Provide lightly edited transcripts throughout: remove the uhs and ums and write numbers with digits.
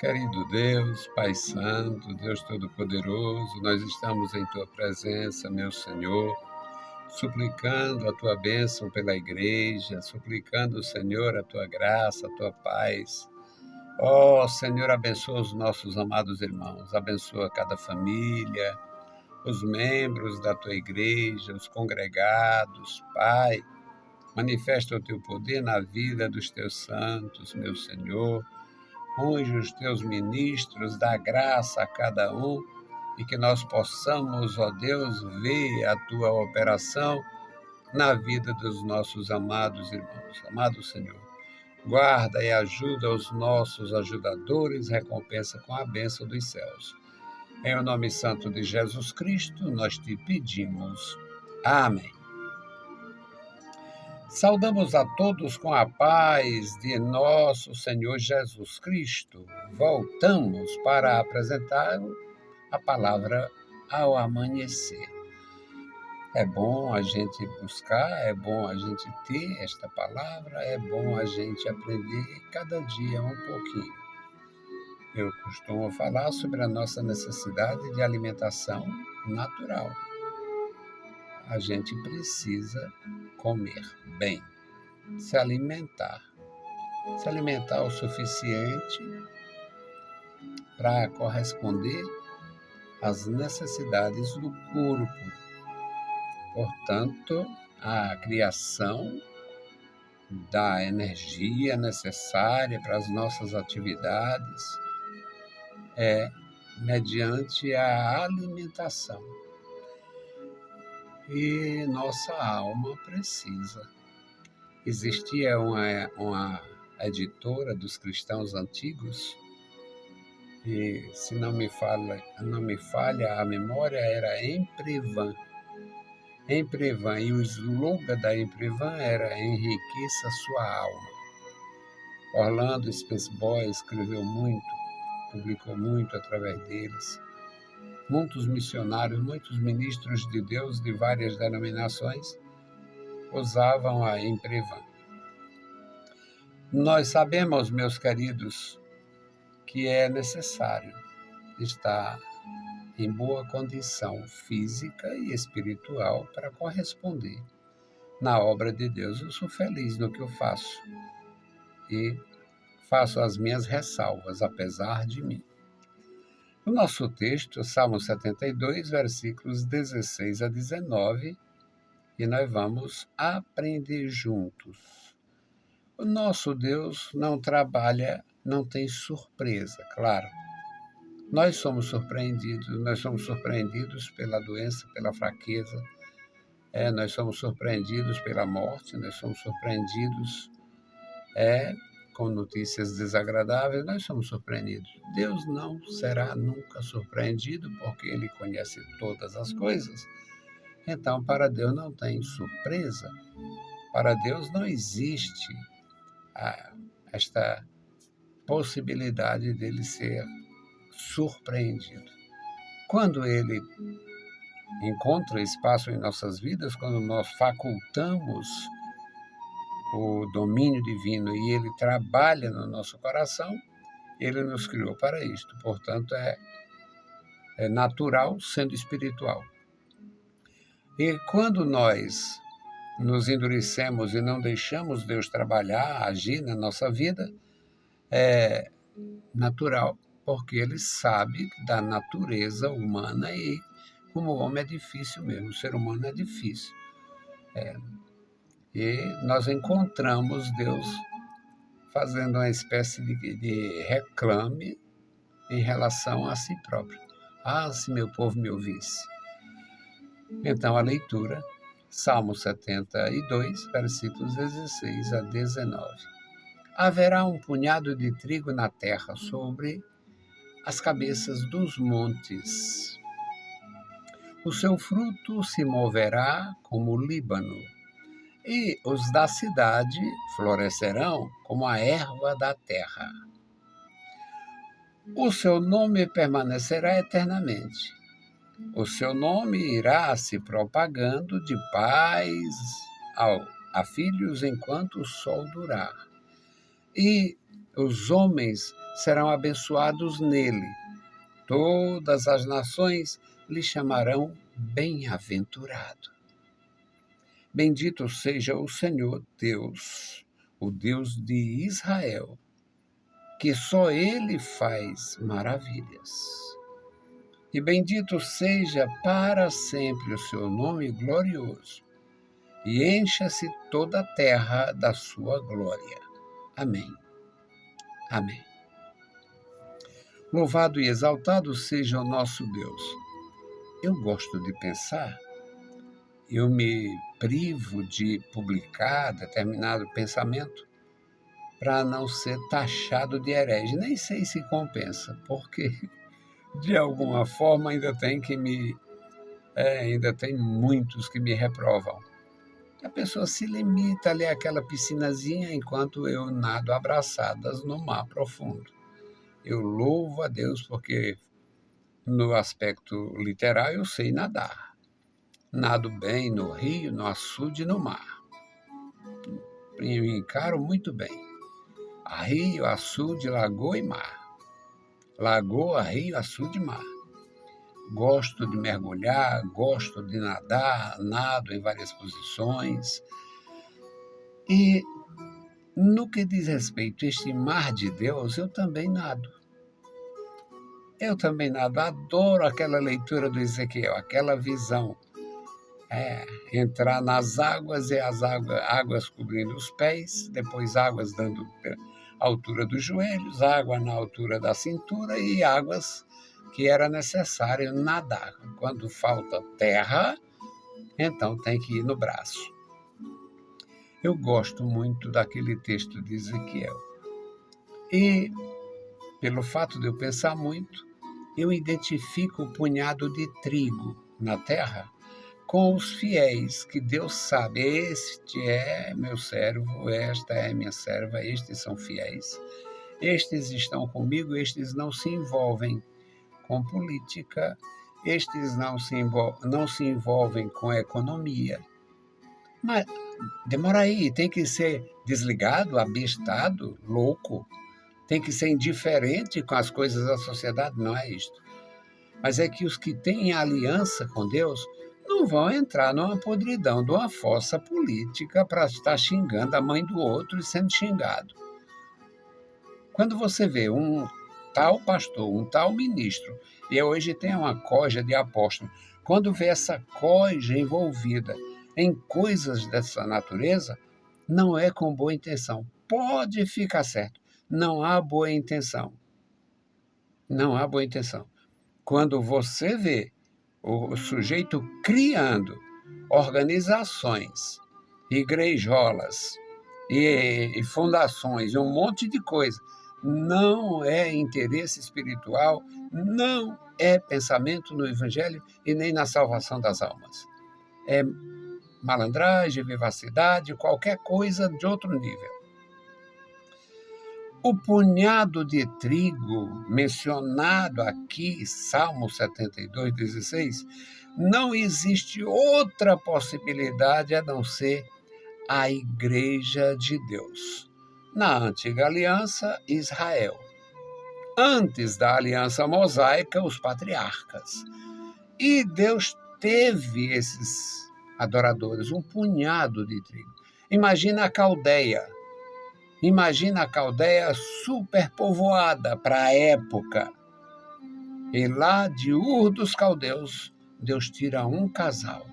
Querido Deus, Pai Santo, Deus Todo-Poderoso, nós estamos em Tua presença, meu Senhor, suplicando a Tua bênção pela igreja, suplicando, Senhor, a Tua graça, a Tua paz. Ó Senhor, abençoa os nossos amados irmãos, abençoa cada família, os membros da Tua igreja, os congregados, Pai. Manifesta o Teu poder na vida dos Teus santos, meu Senhor. Unge os Teus ministros, dá graça a cada um e que nós possamos, ó Deus, ver a Tua operação na vida dos nossos amados irmãos. Amado Senhor, guarda e ajuda os nossos ajudadores, recompensa com a bênção dos céus. Em o nome santo de Jesus Cristo, nós te pedimos. Amém. Saudamos a todos com a paz de nosso Senhor Jesus Cristo. Voltamos para apresentar a palavra ao amanhecer. É bom a gente buscar, é bom a gente ter esta palavra, é bom a gente aprender cada dia um pouquinho. Eu costumo falar sobre a nossa necessidade de alimentação natural. A gente precisa comer bem, se alimentar o suficiente para corresponder às necessidades do corpo. Portanto, a criação da energia necessária para as nossas atividades é mediante a alimentação. E nossa alma precisa. Existia uma editora dos cristãos antigos, e se não me falha a memória, era Emprevan. E o slogan da Emprevan era Enriqueça sua alma. Orlando Spence escreveu muito, publicou muito através deles. Muitos missionários, muitos ministros de Deus de várias denominações usavam a Emprevan. Nós sabemos, meus queridos, que é necessário estar em boa condição física e espiritual para corresponder na obra de Deus. Eu sou feliz no que eu faço e faço as minhas ressalvas, apesar de mim. O nosso texto, Salmo 72, versículos 16 a 19, e nós vamos aprender juntos. O nosso Deus não trabalha, não tem surpresa, claro. Nós somos surpreendidos pela doença, pela fraqueza, nós somos surpreendidos pela morte, nós somos surpreendidos com notícias desagradáveis, nós somos surpreendidos. Deus não será nunca surpreendido, porque Ele conhece todas as coisas. Então, para Deus não tem surpresa. Para Deus não existe esta possibilidade dele ser surpreendido. Quando Ele encontra espaço em nossas vidas, quando nós facultamos o domínio divino e Ele trabalha no nosso coração, Ele nos criou para isto. Portanto, é natural sendo espiritual. E quando nós nos endurecemos e não deixamos Deus trabalhar, agir na nossa vida, é natural, porque Ele sabe da natureza humana e como o homem é difícil mesmo, o ser humano é difícil. E nós encontramos Deus fazendo uma espécie de reclame em relação a si próprio. Ah, se meu povo me ouvisse. Então, a leitura, Salmo 72, versículos 16 a 19. Haverá um punhado de trigo na terra sobre as cabeças dos montes. O seu fruto se moverá como o Líbano, e os da cidade florescerão como a erva da terra. O seu nome permanecerá eternamente. O seu nome irá se propagando de pais a filhos enquanto o sol durar. E Os homens serão abençoados nele. Todas as nações lhe chamarão bem-aventurado. Bendito seja o Senhor Deus, o Deus de Israel, que só ele faz maravilhas. E bendito seja para sempre o seu nome glorioso, e encha-se toda a terra da sua glória. Amém. Amém. Louvado e exaltado seja o nosso Deus. Eu gosto de pensar, eu me privo de publicar determinado pensamento para não ser taxado de herege. Nem sei se compensa, porque de alguma forma ainda tem muitos que me reprovam. A pessoa se limita ali àquela piscinazinha enquanto eu nado abraçadas no mar profundo. Eu louvo a Deus porque, no aspecto literal, eu sei nadar. Nado bem no rio, no açude e no mar. Eu encaro muito bem. Rio, açude, lagoa e mar. Lagoa, rio, açude e mar. Gosto de mergulhar, gosto de nadar, nado em várias posições. E no que diz respeito a este mar de Deus, eu também nado. Adoro aquela leitura do Ezequiel, aquela visão. Entrar nas águas e as águas cobrindo os pés, depois águas dando a altura dos joelhos, água na altura da cintura e águas que era necessário nadar. Quando falta terra, então tem que ir no braço. Eu gosto muito daquele texto de Ezequiel. E, pelo fato de eu pensar muito, eu identifico o punhado de trigo na terra com os fiéis, que Deus sabe, este é meu servo, esta é minha serva, estes são fiéis, estes estão comigo, estes não se envolvem com política, estes não se envolvem com economia. Mas demora aí, tem que ser desligado, abestado, louco, tem que ser indiferente com as coisas da sociedade, não é isto. Mas é que os que têm aliança com Deus não vão entrar numa podridão de uma fossa política para estar xingando a mãe do outro e sendo xingado. Quando você vê um tal pastor, um tal ministro, e hoje tem uma coja de apóstolo, quando vê essa coja envolvida em coisas dessa natureza, não é com boa intenção. Pode ficar certo, não há boa intenção. Não há boa intenção. Quando você vê o sujeito criando organizações, igrejolas e fundações, e um monte de coisa, não é interesse espiritual, não é pensamento no Evangelho e nem na salvação das almas. É malandragem, vivacidade, qualquer coisa de outro nível. O punhado de trigo mencionado aqui, Salmo 72:16, não existe outra possibilidade a não ser a Igreja de Deus. Na antiga aliança, Israel. Antes da aliança mosaica, os patriarcas. E Deus teve esses adoradores, um punhado de trigo. Imagina a Caldeia. Imagina a Caldeia superpovoada para a época. E lá de Ur dos Caldeus, Deus tira um casal,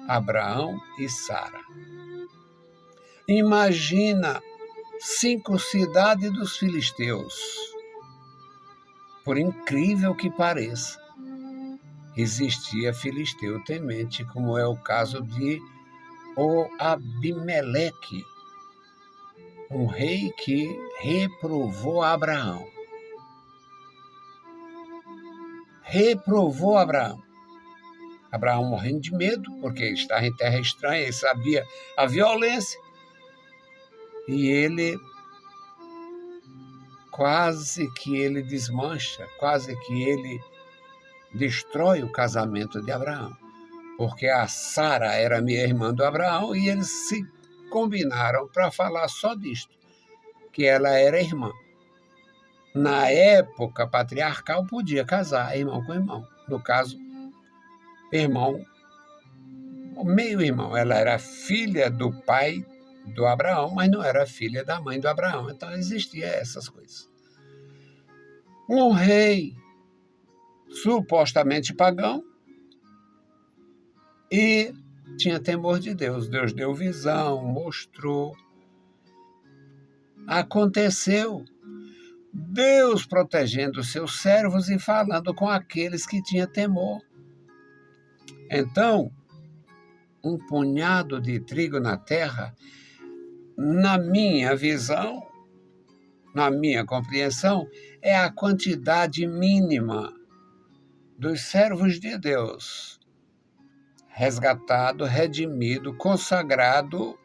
Abraão e Sara. Imagina 5 cidades dos filisteus. Por incrível que pareça, existia filisteu temente, como é o caso de Abimeleque, um rei que reprovou Abraão. Reprovou Abraão. Abraão morrendo de medo, porque estava em terra estranha, ele sabia a violência. E ele quase que ele desmancha, quase que ele destrói o casamento de Abraão. Porque a Sara era minha irmã do Abraão e eles se combinaram para falar só disto. que ela era irmã. Na época patriarcal, podia casar irmão com irmão. No caso, irmão, meio-irmão. Ela era filha do pai do Abraão, mas não era filha da mãe do Abraão. Então, existia essas coisas. Um rei supostamente pagão e tinha temor de Deus. Deus deu visão, mostrou. Aconteceu. Deus protegendo seus servos e falando com aqueles que tinham temor. Então, um punhado de trigo na terra, na minha visão, na minha compreensão, é a quantidade mínima dos servos de Deus, resgatado, redimido, consagrado,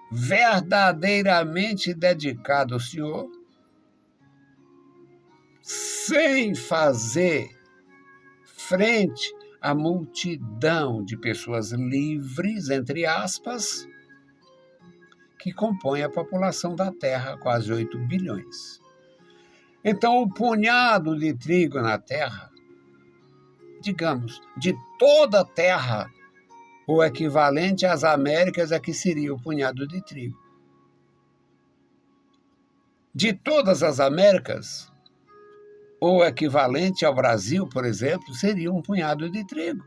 verdadeiramente dedicado ao Senhor, sem fazer frente à multidão de pessoas livres, entre aspas, que compõe a população da Terra, quase 8 bilhões. Então, o punhado de trigo na Terra, digamos, de toda a Terra, o equivalente às Américas é que seria o punhado de trigo. De todas as Américas, o equivalente ao Brasil, por exemplo, seria um punhado de trigo,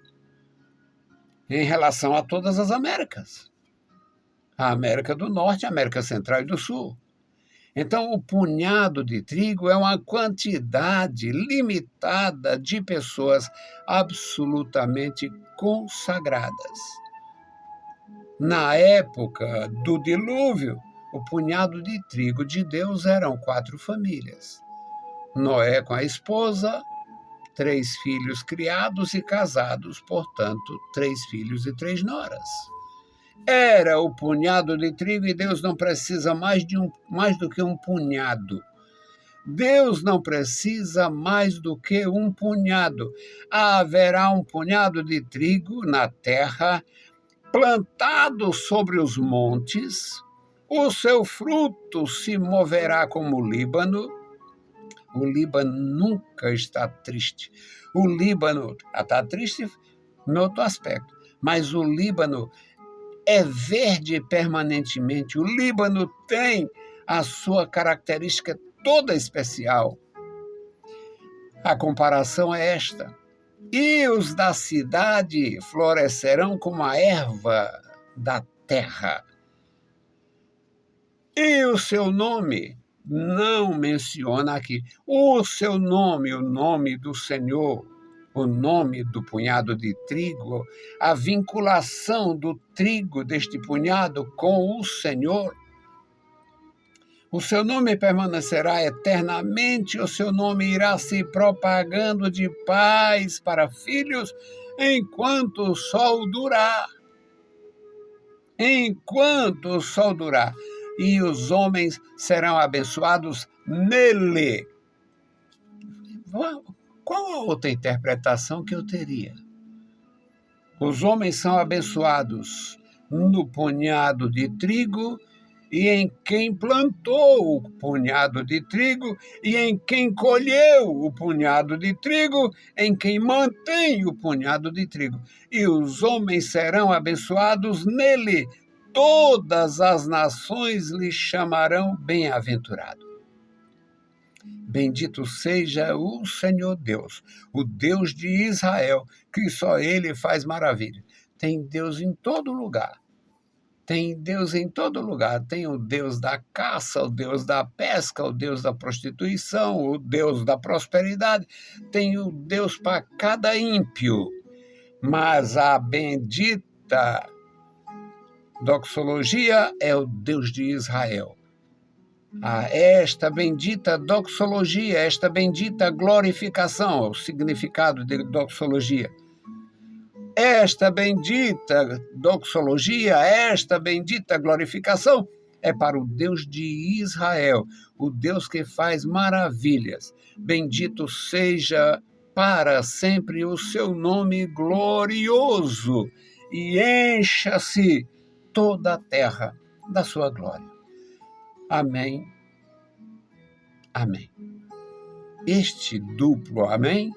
em relação a todas as Américas. A América do Norte, a América Central e do Sul. Então, o punhado de trigo é uma quantidade limitada de pessoas absolutamente consagradas. Na época do dilúvio, o punhado de trigo de Deus eram 4 famílias. Noé com a esposa, 3 filhos criados e casados, portanto, 3 filhos e 3 noras. Era o punhado de trigo e Deus não precisa mais do que um punhado. Deus não precisa mais do que um punhado. Haverá um punhado de trigo na terra, plantado sobre os montes, o seu fruto se moverá como o Líbano. O Líbano nunca está triste. O Líbano está triste no outro aspecto, mas o Líbano é verde permanentemente. O Líbano tem a sua característica toda especial. A comparação é esta. E os da cidade florescerão como a erva da terra. E o seu nome não menciona aqui. O seu nome, o nome do Senhor, o nome do punhado de trigo, a vinculação do trigo deste punhado com o Senhor. O seu nome permanecerá eternamente, o seu nome irá se propagando de pais para filhos enquanto o sol durar. Enquanto o sol durar. E os homens serão abençoados nele. Qual a outra interpretação que eu teria? Os homens são abençoados no punhado de trigo e em quem plantou o punhado de trigo e em quem colheu o punhado de trigo, em quem mantém o punhado de trigo. E os homens serão abençoados nele. Todas as nações lhe chamarão bem-aventurado. Bendito seja o Senhor Deus, o Deus de Israel, que só Ele faz maravilha. Tem Deus em todo lugar. Tem Deus em todo lugar. Tem o Deus da caça, o Deus da pesca, o Deus da prostituição, o Deus da prosperidade. Tem o Deus para cada ímpio. Mas a bendita doxologia é o Deus de Israel. Esta bendita doxologia, esta bendita glorificação, é o significado de doxologia. Esta bendita doxologia, esta bendita glorificação é para o Deus de Israel, o Deus que faz maravilhas. Bendito seja para sempre o seu nome glorioso e encha-se toda a terra da sua glória. Amém amém. Este duplo amém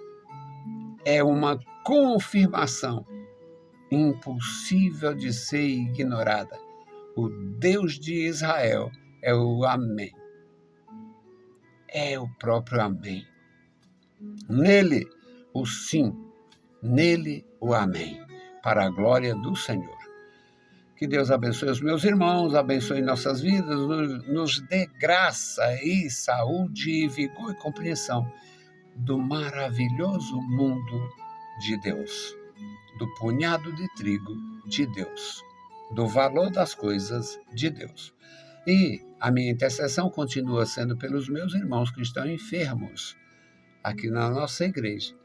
é uma confirmação impossível de ser ignorada. O Deus de Israel é o amém. É o próprio amém. Nele, o sim. Nele, o amém. Para a glória do Senhor. Que Deus abençoe os meus irmãos, abençoe nossas vidas, nos dê graça e saúde, e vigor e compreensão do maravilhoso mundo de Deus, do punhado de trigo de Deus, do valor das coisas de Deus. E a minha intercessão continua sendo pelos meus irmãos que estão enfermos aqui na nossa igreja.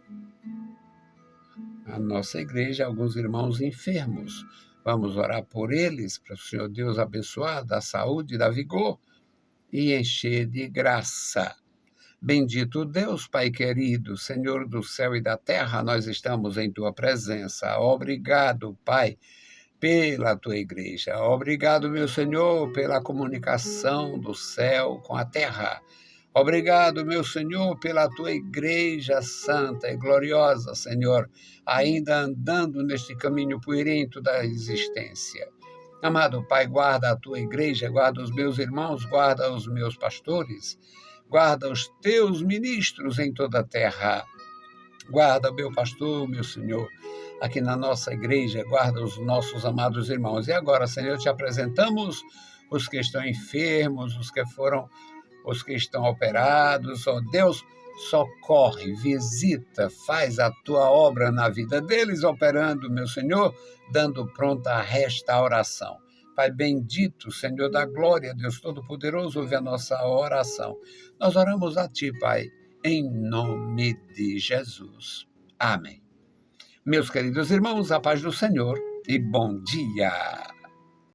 A nossa igreja, alguns irmãos enfermos. Vamos orar por eles, para o Senhor Deus abençoar, dar saúde, dar vigor e encher de graça. Bendito Deus, Pai querido, Senhor do céu e da terra, nós estamos em Tua presença. Obrigado, Pai, pela Tua igreja. Obrigado, meu Senhor, pela comunicação do céu com a terra. Obrigado, meu Senhor, pela Tua igreja santa e gloriosa, Senhor, ainda andando neste caminho puerento da existência. Amado Pai, guarda a Tua igreja, guarda os meus irmãos, guarda os meus pastores, guarda os Teus ministros em toda a terra. Guarda o meu pastor, meu Senhor, aqui na nossa igreja, guarda os nossos amados irmãos. E agora, Senhor, te apresentamos os que estão enfermos, os que estão operados. Ó Deus, socorre, visita, faz a tua obra na vida deles, operando, meu Senhor, dando pronta a restauração. Pai bendito, Senhor da glória, Deus Todo-Poderoso, ouve a nossa oração. Nós oramos a Ti, Pai, em nome de Jesus. Amém. Meus queridos irmãos, a paz do Senhor e bom dia.